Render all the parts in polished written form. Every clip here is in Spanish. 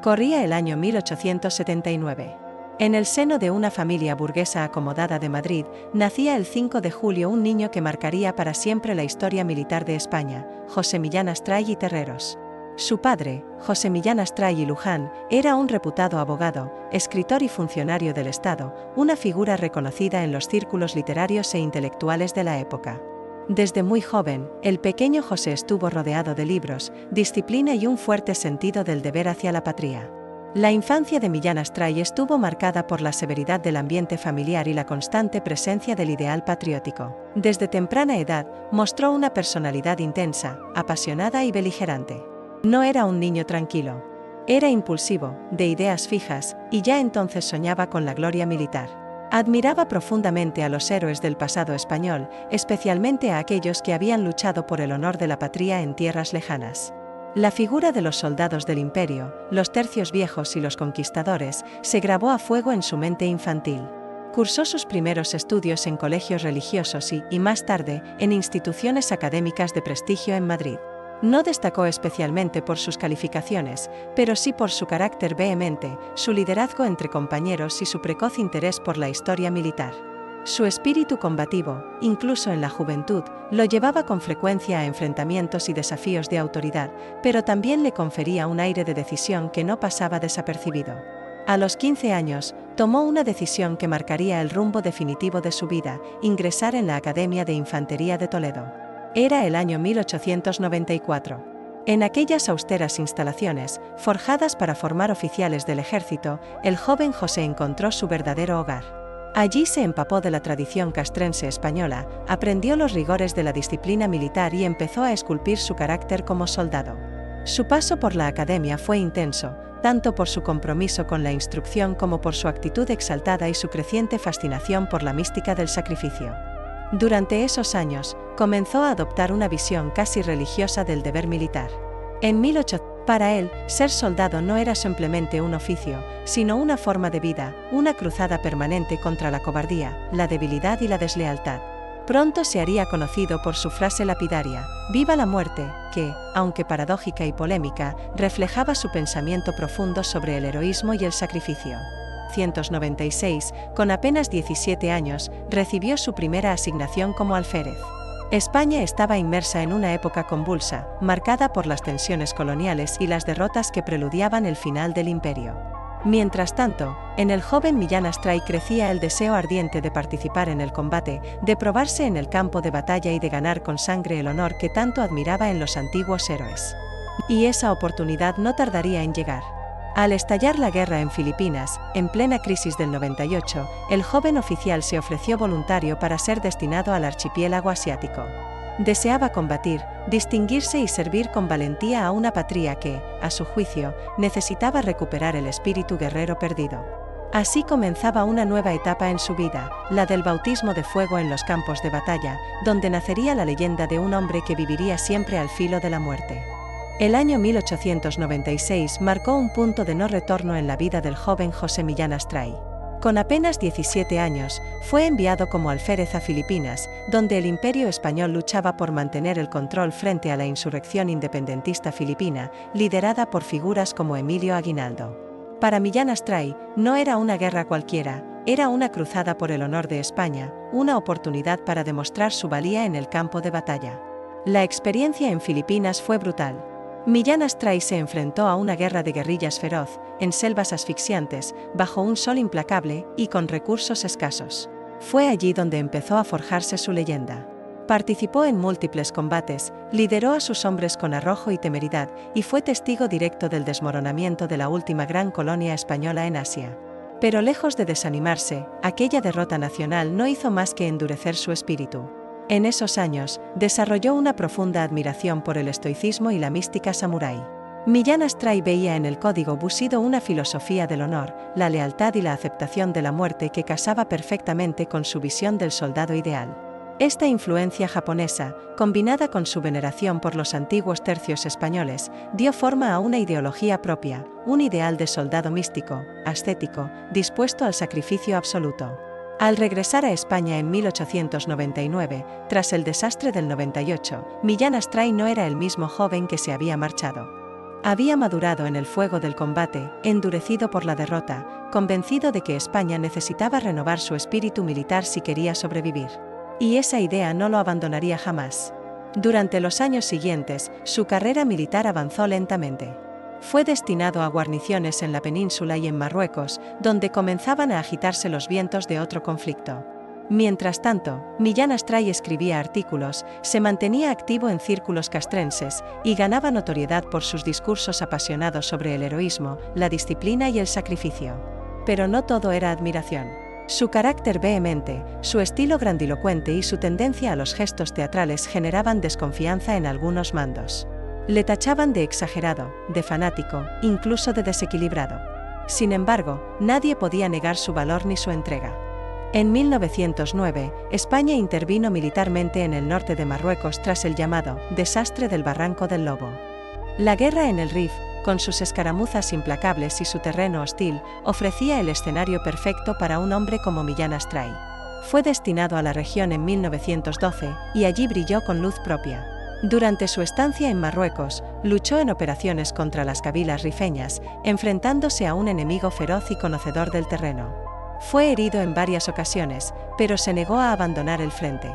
Corría el año 1879. En el seno de una familia burguesa acomodada de Madrid, nacía el 5 de julio un niño que marcaría para siempre la historia militar de España, José Millán Astray y Terreros. Su padre, José Millán Astray y Luján, era un reputado abogado, escritor y funcionario del Estado, una figura reconocida en los círculos literarios e intelectuales de la época. Desde muy joven, el pequeño José estuvo rodeado de libros, disciplina y un fuerte sentido del deber hacia la patria. La infancia de Millán Astray estuvo marcada por la severidad del ambiente familiar y la constante presencia del ideal patriótico. Desde temprana edad, mostró una personalidad intensa, apasionada y beligerante. No era un niño tranquilo. Era impulsivo, de ideas fijas, y ya entonces soñaba con la gloria militar. Admiraba profundamente a los héroes del pasado español, especialmente a aquellos que habían luchado por el honor de la patria en tierras lejanas. La figura de los soldados del imperio, los tercios viejos y los conquistadores, se grabó a fuego en su mente infantil. Cursó sus primeros estudios en colegios religiosos y más tarde, en instituciones académicas de prestigio en Madrid. No destacó especialmente por sus calificaciones, pero sí por su carácter vehemente, su liderazgo entre compañeros y su precoz interés por la historia militar. Su espíritu combativo, incluso en la juventud, lo llevaba con frecuencia a enfrentamientos y desafíos de autoridad, pero también le confería un aire de decisión que no pasaba desapercibido. A los 15 años, tomó una decisión que marcaría el rumbo definitivo de su vida: ingresar en la Academia de Infantería de Toledo. Era el año 1894. En aquellas austeras instalaciones, forjadas para formar oficiales del ejército, el joven José encontró su verdadero hogar. Allí se empapó de la tradición castrense española, aprendió los rigores de la disciplina militar y empezó a esculpir su carácter como soldado. Su paso por la academia fue intenso, tanto por su compromiso con la instrucción como por su actitud exaltada y su creciente fascinación por la mística del sacrificio. Durante esos años, comenzó a adoptar una visión casi religiosa del deber militar. Para él, ser soldado no era simplemente un oficio, sino una forma de vida, una cruzada permanente contra la cobardía, la debilidad y la deslealtad. Pronto se haría conocido por su frase lapidaria: «Viva la muerte», que, aunque paradójica y polémica, reflejaba su pensamiento profundo sobre el heroísmo y el sacrificio. 1896, con apenas 17 años, recibió su primera asignación como alférez. España estaba inmersa en una época convulsa, marcada por las tensiones coloniales y las derrotas que preludiaban el final del imperio. Mientras tanto, en el joven Millán Astray crecía el deseo ardiente de participar en el combate, de probarse en el campo de batalla y de ganar con sangre el honor que tanto admiraba en los antiguos héroes. Y esa oportunidad no tardaría en llegar. Al estallar la guerra en Filipinas, en plena crisis del 98, el joven oficial se ofreció voluntario para ser destinado al archipiélago asiático. Deseaba combatir, distinguirse y servir con valentía a una patria que, a su juicio, necesitaba recuperar el espíritu guerrero perdido. Así comenzaba una nueva etapa en su vida, la del bautismo de fuego en los campos de batalla, donde nacería la leyenda de un hombre que viviría siempre al filo de la muerte. El año 1896 marcó un punto de no retorno en la vida del joven José Millán Astray. Con apenas 17 años, fue enviado como alférez a Filipinas, donde el Imperio español luchaba por mantener el control frente a la insurrección independentista filipina, liderada por figuras como Emilio Aguinaldo. Para Millán Astray, no era una guerra cualquiera, era una cruzada por el honor de España, una oportunidad para demostrar su valía en el campo de batalla. La experiencia en Filipinas fue brutal. Millán Astray se enfrentó a una guerra de guerrillas feroz, en selvas asfixiantes, bajo un sol implacable y con recursos escasos. Fue allí donde empezó a forjarse su leyenda. Participó en múltiples combates, lideró a sus hombres con arrojo y temeridad, y fue testigo directo del desmoronamiento de la última gran colonia española en Asia. Pero lejos de desanimarse, aquella derrota nacional no hizo más que endurecer su espíritu. En esos años, desarrolló una profunda admiración por el estoicismo y la mística samurái. Millán Astray veía en el código Bushido una filosofía del honor, la lealtad y la aceptación de la muerte que casaba perfectamente con su visión del soldado ideal. Esta influencia japonesa, combinada con su veneración por los antiguos tercios españoles, dio forma a una ideología propia, un ideal de soldado místico, ascético, dispuesto al sacrificio absoluto. Al regresar a España en 1899, tras el desastre del 98, Millán Astray no era el mismo joven que se había marchado. Había madurado en el fuego del combate, endurecido por la derrota, convencido de que España necesitaba renovar su espíritu militar si quería sobrevivir. Y esa idea no lo abandonaría jamás. Durante los años siguientes, su carrera militar avanzó lentamente. Fue destinado a guarniciones en la península y en Marruecos, donde comenzaban a agitarse los vientos de otro conflicto. Mientras tanto, Millán Astray escribía artículos, se mantenía activo en círculos castrenses y ganaba notoriedad por sus discursos apasionados sobre el heroísmo, la disciplina y el sacrificio. Pero no todo era admiración. Su carácter vehemente, su estilo grandilocuente y su tendencia a los gestos teatrales generaban desconfianza en algunos mandos. Le tachaban de exagerado, de fanático, incluso de desequilibrado. Sin embargo, nadie podía negar su valor ni su entrega. En 1909, España intervino militarmente en el norte de Marruecos tras el llamado desastre del Barranco del Lobo. La guerra en el Rif, con sus escaramuzas implacables y su terreno hostil, ofrecía el escenario perfecto para un hombre como Millán Astray. Fue destinado a la región en 1912 y allí brilló con luz propia. Durante su estancia en Marruecos, luchó en operaciones contra las cabilas rifeñas, enfrentándose a un enemigo feroz y conocedor del terreno. Fue herido en varias ocasiones, pero se negó a abandonar el frente.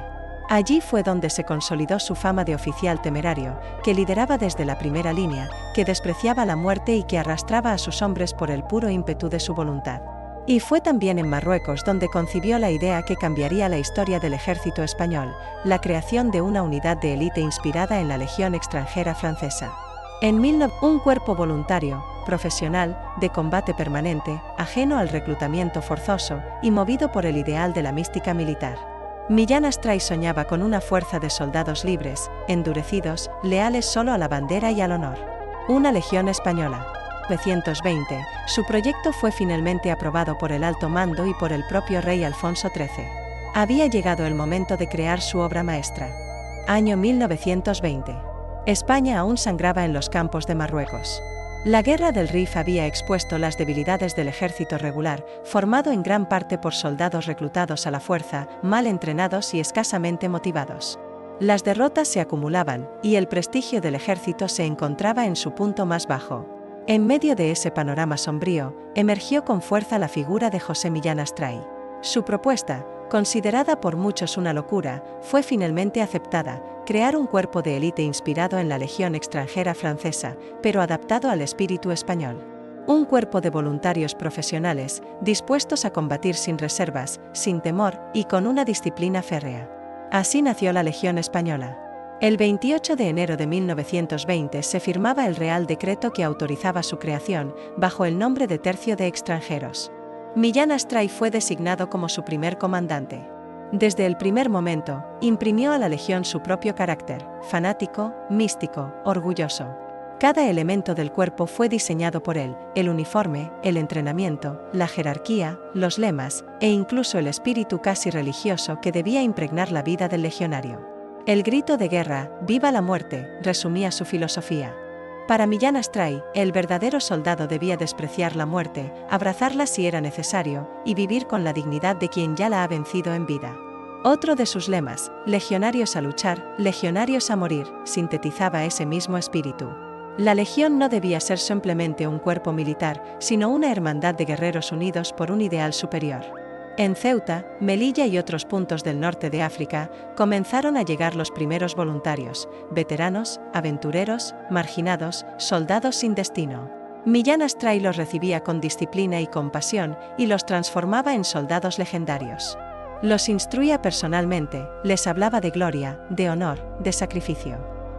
Allí fue donde se consolidó su fama de oficial temerario, que lideraba desde la primera línea, que despreciaba la muerte y que arrastraba a sus hombres por el puro ímpetu de su voluntad. Y fue también en Marruecos donde concibió la idea que cambiaría la historia del ejército español, la creación de una unidad de élite inspirada en la Legión extranjera francesa. Un cuerpo voluntario, profesional, de combate permanente, ajeno al reclutamiento forzoso y movido por el ideal de la mística militar. Millán Astray soñaba con una fuerza de soldados libres, endurecidos, leales solo a la bandera y al honor. Una legión española. En 1920, su proyecto fue finalmente aprobado por el alto mando y por el propio rey Alfonso XIII. Había llegado el momento de crear su obra maestra. Año 1920. España aún sangraba en los campos de Marruecos. La guerra del Rif había expuesto las debilidades del ejército regular, formado en gran parte por soldados reclutados a la fuerza, mal entrenados y escasamente motivados. Las derrotas se acumulaban, y el prestigio del ejército se encontraba en su punto más bajo. En medio de ese panorama sombrío, emergió con fuerza la figura de José Millán Astray. Su propuesta, considerada por muchos una locura, fue finalmente aceptada: crear un cuerpo de élite inspirado en la Legión extranjera francesa, pero adaptado al espíritu español. Un cuerpo de voluntarios profesionales, dispuestos a combatir sin reservas, sin temor y con una disciplina férrea. Así nació la Legión Española. El 28 de enero de 1920 se firmaba el Real Decreto que autorizaba su creación, bajo el nombre de Tercio de Extranjeros. Millán Astray fue designado como su primer comandante. Desde el primer momento, imprimió a la Legión su propio carácter, fanático, místico, orgulloso. Cada elemento del cuerpo fue diseñado por él: el uniforme, el entrenamiento, la jerarquía, los lemas, e incluso el espíritu casi religioso que debía impregnar la vida del legionario. El grito de guerra, «¡Viva la muerte!», resumía su filosofía. Para Millán Astray, el verdadero soldado debía despreciar la muerte, abrazarla si era necesario, y vivir con la dignidad de quien ya la ha vencido en vida. Otro de sus lemas, «Legionarios a luchar, legionarios a morir», sintetizaba ese mismo espíritu. La legión no debía ser simplemente un cuerpo militar, sino una hermandad de guerreros unidos por un ideal superior. En Ceuta, Melilla y otros puntos del norte de África, comenzaron a llegar los primeros voluntarios, veteranos, aventureros, marginados, soldados sin destino. Millán Astray los recibía con disciplina y compasión y los transformaba en soldados legendarios. Los instruía personalmente, les hablaba de gloria, de honor, de sacrificio.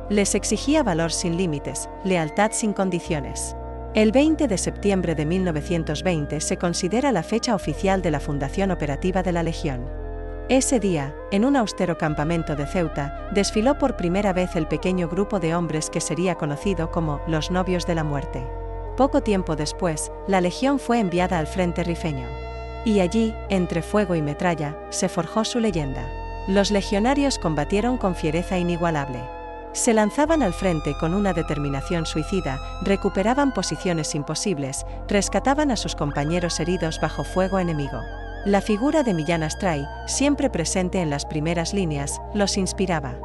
Les exigía valor sin límites, lealtad sin condiciones. El 20 de septiembre de 1920 se considera la fecha oficial de la fundación operativa de la Legión. Ese día, en un austero campamento de Ceuta, desfiló por primera vez el pequeño grupo de hombres que sería conocido como los Novios de la Muerte. Poco tiempo después, la Legión fue enviada al frente rifeño. Y allí, entre fuego y metralla, se forjó su leyenda. Los legionarios combatieron con fiereza inigualable. Se lanzaban al frente con una determinación suicida, recuperaban posiciones imposibles, rescataban a sus compañeros heridos bajo fuego enemigo. La figura de Millán Astray, siempre presente en las primeras líneas, los inspiraba.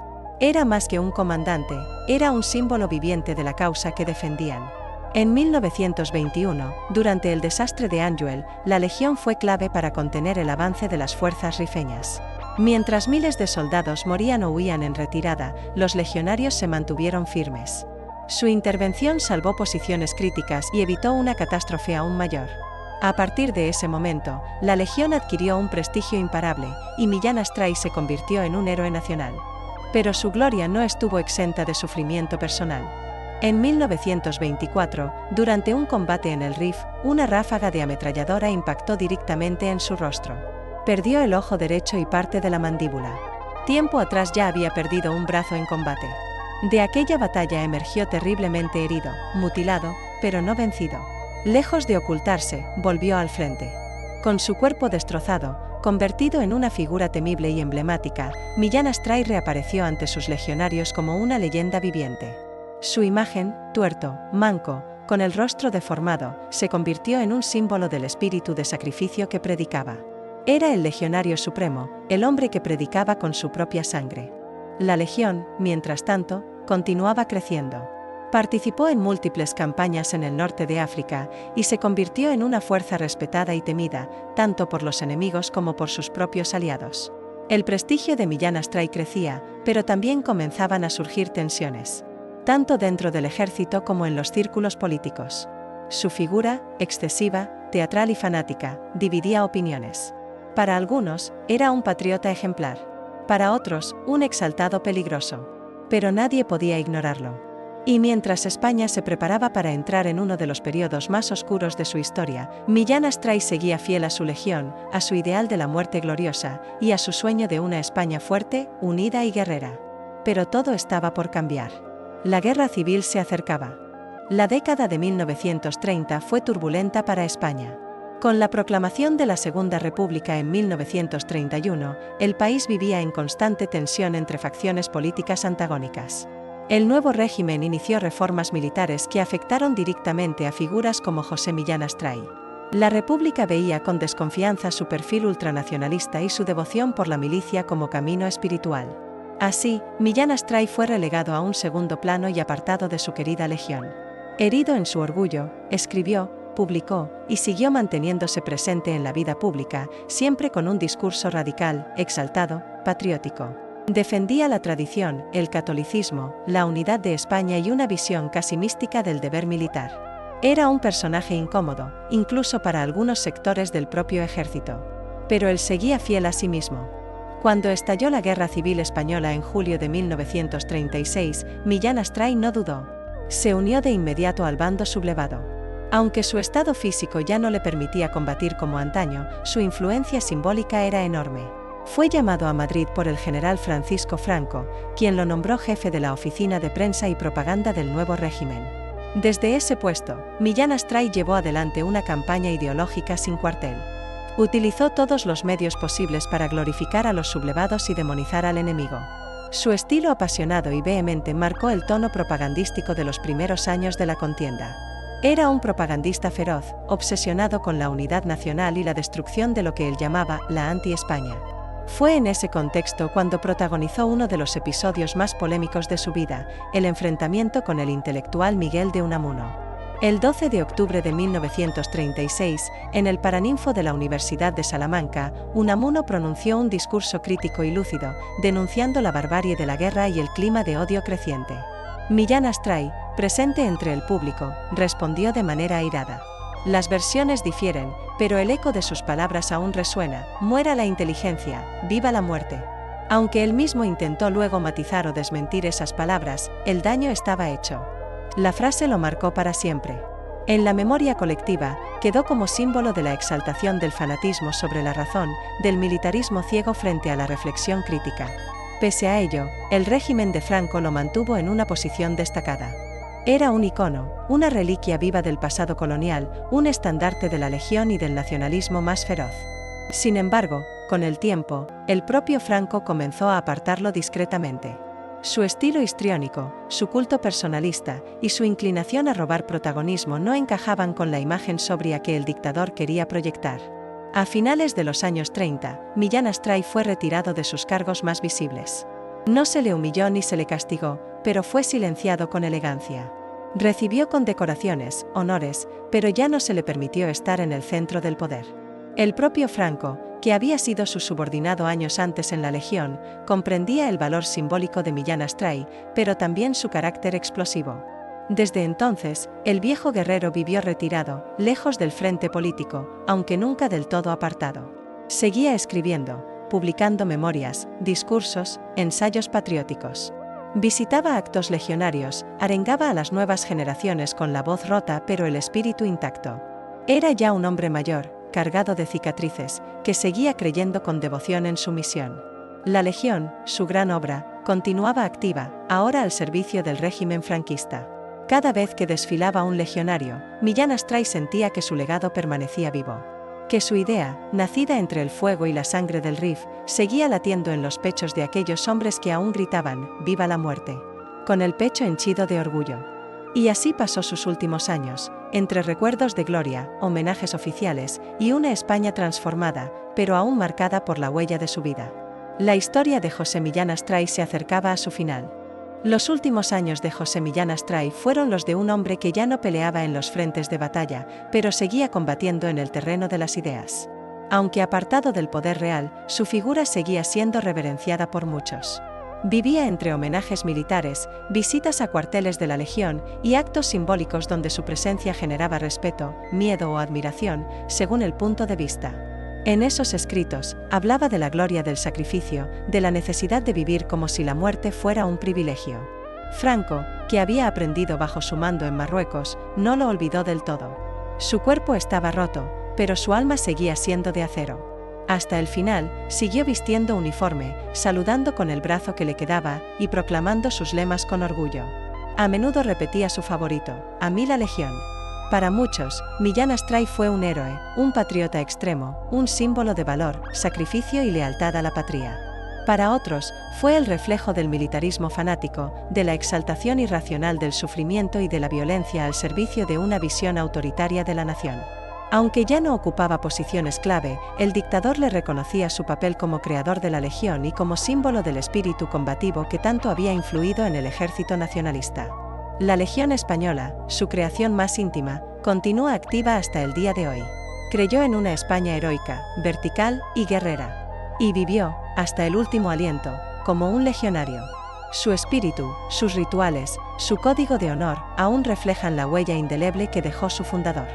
Era más que un comandante, era un símbolo viviente de la causa que defendían. En 1921, durante el desastre de Anduel, la legión fue clave para contener el avance de las fuerzas rifeñas. Mientras miles de soldados morían o huían en retirada, los legionarios se mantuvieron firmes. Su intervención salvó posiciones críticas y evitó una catástrofe aún mayor. A partir de ese momento, la legión adquirió un prestigio imparable, y Millán Astray se convirtió en un héroe nacional. Pero su gloria no estuvo exenta de sufrimiento personal. En 1924, durante un combate en el Rif, una ráfaga de ametralladora impactó directamente en su rostro. Perdió el ojo derecho y parte de la mandíbula. Tiempo atrás ya había perdido un brazo en combate. De aquella batalla emergió terriblemente herido, mutilado, pero no vencido. Lejos de ocultarse, volvió al frente. Con su cuerpo destrozado, convertido en una figura temible y emblemática, Millán Astray reapareció ante sus legionarios como una leyenda viviente. Su imagen, tuerto, manco, con el rostro deformado, se convirtió en un símbolo del espíritu de sacrificio que predicaba. Era el legionario supremo, el hombre que predicaba con su propia sangre. La legión, mientras tanto, continuaba creciendo. Participó en múltiples campañas en el norte de África y se convirtió en una fuerza respetada y temida, tanto por los enemigos como por sus propios aliados. El prestigio de Millán Astray crecía, pero también comenzaban a surgir tensiones, tanto dentro del ejército como en los círculos políticos. Su figura, excesiva, teatral y fanática, dividía opiniones. Para algunos, era un patriota ejemplar. Para otros, un exaltado peligroso. Pero nadie podía ignorarlo. Y mientras España se preparaba para entrar en uno de los periodos más oscuros de su historia, Millán Astray seguía fiel a su legión, a su ideal de la muerte gloriosa, y a su sueño de una España fuerte, unida y guerrera. Pero todo estaba por cambiar. La guerra civil se acercaba. La década de 1930 fue turbulenta para España. Con la proclamación de la Segunda República en 1931, el país vivía en constante tensión entre facciones políticas antagónicas. El nuevo régimen inició reformas militares que afectaron directamente a figuras como José Millán Astray. La República veía con desconfianza su perfil ultranacionalista y su devoción por la milicia como camino espiritual. Así, Millán Astray fue relegado a un segundo plano y apartado de su querida legión. Herido en su orgullo, escribió, publicó y siguió manteniéndose presente en la vida pública, siempre con un discurso radical, exaltado, patriótico. Defendía la tradición, el catolicismo, la unidad de España y una visión casi mística del deber militar. Era un personaje incómodo, incluso para algunos sectores del propio ejército. Pero él seguía fiel a sí mismo. Cuando estalló la Guerra Civil Española en julio de 1936, Millán Astray no dudó. Se unió de inmediato al bando sublevado. Aunque su estado físico ya no le permitía combatir como antaño, su influencia simbólica era enorme. Fue llamado a Madrid por el general Francisco Franco, quien lo nombró jefe de la Oficina de Prensa y Propaganda del nuevo régimen. Desde ese puesto, Millán Astray llevó adelante una campaña ideológica sin cuartel. Utilizó todos los medios posibles para glorificar a los sublevados y demonizar al enemigo. Su estilo apasionado y vehemente marcó el tono propagandístico de los primeros años de la contienda. Era un propagandista feroz, obsesionado con la unidad nacional y la destrucción de lo que él llamaba la anti-España. Fue en ese contexto cuando protagonizó uno de los episodios más polémicos de su vida, el enfrentamiento con el intelectual Miguel de Unamuno. El 12 de octubre de 1936, en el Paraninfo de la Universidad de Salamanca, Unamuno pronunció un discurso crítico y lúcido, denunciando la barbarie de la guerra y el clima de odio creciente. Millán Astray, presente entre el público, respondió de manera airada. Las versiones difieren, pero el eco de sus palabras aún resuena: muera la inteligencia, viva la muerte. Aunque él mismo intentó luego matizar o desmentir esas palabras, el daño estaba hecho. La frase lo marcó para siempre. En la memoria colectiva, quedó como símbolo de la exaltación del fanatismo sobre la razón, del militarismo ciego frente a la reflexión crítica. Pese a ello, el régimen de Franco lo mantuvo en una posición destacada. Era un icono, una reliquia viva del pasado colonial, un estandarte de la legión y del nacionalismo más feroz. Sin embargo, con el tiempo, el propio Franco comenzó a apartarlo discretamente. Su estilo histriónico, su culto personalista y su inclinación a robar protagonismo no encajaban con la imagen sobria que el dictador quería proyectar. A finales de los años 30, Millán Astray fue retirado de sus cargos más visibles. No se le humilló ni se le castigó, pero fue silenciado con elegancia. Recibió condecoraciones, honores, pero ya no se le permitió estar en el centro del poder. El propio Franco, que había sido su subordinado años antes en la Legión, comprendía el valor simbólico de Millán Astray, pero también su carácter explosivo. Desde entonces, el viejo guerrero vivió retirado, lejos del frente político, aunque nunca del todo apartado. Seguía escribiendo, publicando memorias, discursos, ensayos patrióticos. Visitaba actos legionarios, arengaba a las nuevas generaciones con la voz rota pero el espíritu intacto. Era ya un hombre mayor, cargado de cicatrices, que seguía creyendo con devoción en su misión. La Legión, su gran obra, continuaba activa, ahora al servicio del régimen franquista. Cada vez que desfilaba un legionario, Millán Astray sentía que su legado permanecía vivo. Que su idea, nacida entre el fuego y la sangre del Rif, seguía latiendo en los pechos de aquellos hombres que aún gritaban, ¡viva la muerte!, con el pecho henchido de orgullo. Y así pasó sus últimos años, entre recuerdos de gloria, homenajes oficiales, y una España transformada, pero aún marcada por la huella de su vida. La historia de José Millán Astray se acercaba a su final. Los últimos años de José Millán Astray fueron los de un hombre que ya no peleaba en los frentes de batalla, pero seguía combatiendo en el terreno de las ideas. Aunque apartado del poder real, su figura seguía siendo reverenciada por muchos. Vivía entre homenajes militares, visitas a cuarteles de la Legión y actos simbólicos donde su presencia generaba respeto, miedo o admiración, según el punto de vista. En esos escritos, hablaba de la gloria del sacrificio, de la necesidad de vivir como si la muerte fuera un privilegio. Franco, que había aprendido bajo su mando en Marruecos, no lo olvidó del todo. Su cuerpo estaba roto, pero su alma seguía siendo de acero. Hasta el final, siguió vistiendo uniforme, saludando con el brazo que le quedaba y proclamando sus lemas con orgullo. A menudo repetía su favorito, «A mí la Legión». Para muchos, Millán Astray fue un héroe, un patriota extremo, un símbolo de valor, sacrificio y lealtad a la patria. Para otros, fue el reflejo del militarismo fanático, de la exaltación irracional del sufrimiento y de la violencia al servicio de una visión autoritaria de la nación. Aunque ya no ocupaba posiciones clave, el dictador le reconocía su papel como creador de la Legión y como símbolo del espíritu combativo que tanto había influido en el ejército nacionalista. La Legión Española, su creación más íntima, continúa activa hasta el día de hoy. Creyó en una España heroica, vertical y guerrera. Y vivió, hasta el último aliento, como un legionario. Su espíritu, sus rituales, su código de honor, aún reflejan la huella indeleble que dejó su fundador.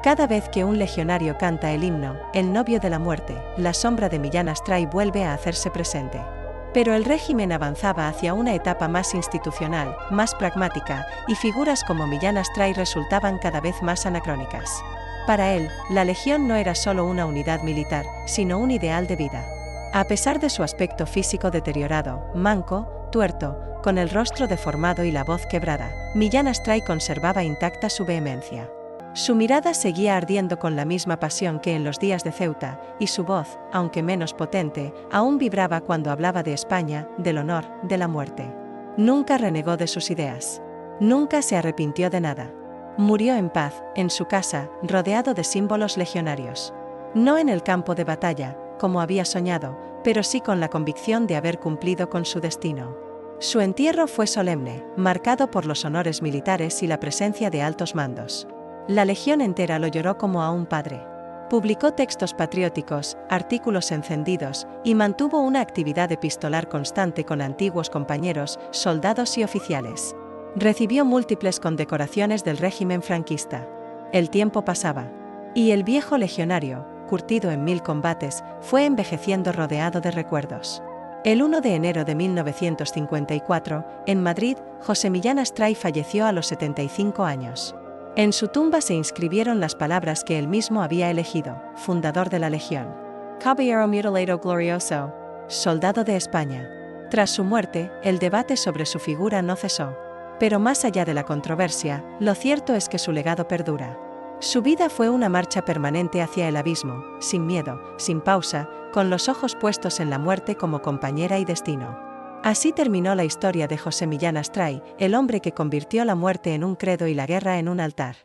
Cada vez que un legionario canta el himno, El novio de la muerte, la sombra de Millán Astray vuelve a hacerse presente. Pero el régimen avanzaba hacia una etapa más institucional, más pragmática, y figuras como Millán Astray resultaban cada vez más anacrónicas. Para él, la Legión no era solo una unidad militar, sino un ideal de vida. A pesar de su aspecto físico deteriorado, manco, tuerto, con el rostro deformado y la voz quebrada, Millán Astray conservaba intacta su vehemencia. Su mirada seguía ardiendo con la misma pasión que en los días de Ceuta, y su voz, aunque menos potente, aún vibraba cuando hablaba de España, del honor, de la muerte. Nunca renegó de sus ideas. Nunca se arrepintió de nada. Murió en paz, en su casa, rodeado de símbolos legionarios. No en el campo de batalla, como había soñado, pero sí con la convicción de haber cumplido con su destino. Su entierro fue solemne, marcado por los honores militares y la presencia de altos mandos. La Legión entera lo lloró como a un padre. Publicó textos patrióticos, artículos encendidos, y mantuvo una actividad epistolar constante con antiguos compañeros, soldados y oficiales. Recibió múltiples condecoraciones del régimen franquista. El tiempo pasaba. Y el viejo legionario, curtido en 1000 combates, fue envejeciendo rodeado de recuerdos. El 1 de enero de 1954, en Madrid, José Millán Astray falleció a los 75 años. En su tumba se inscribieron las palabras que él mismo había elegido, fundador de la Legión. Caballero mutilado glorioso, soldado de España. Tras su muerte, el debate sobre su figura no cesó. Pero más allá de la controversia, lo cierto es que su legado perdura. Su vida fue una marcha permanente hacia el abismo, sin miedo, sin pausa, con los ojos puestos en la muerte como compañera y destino. Así terminó la historia de José Millán Astray, el hombre que convirtió la muerte en un credo y la guerra en un altar.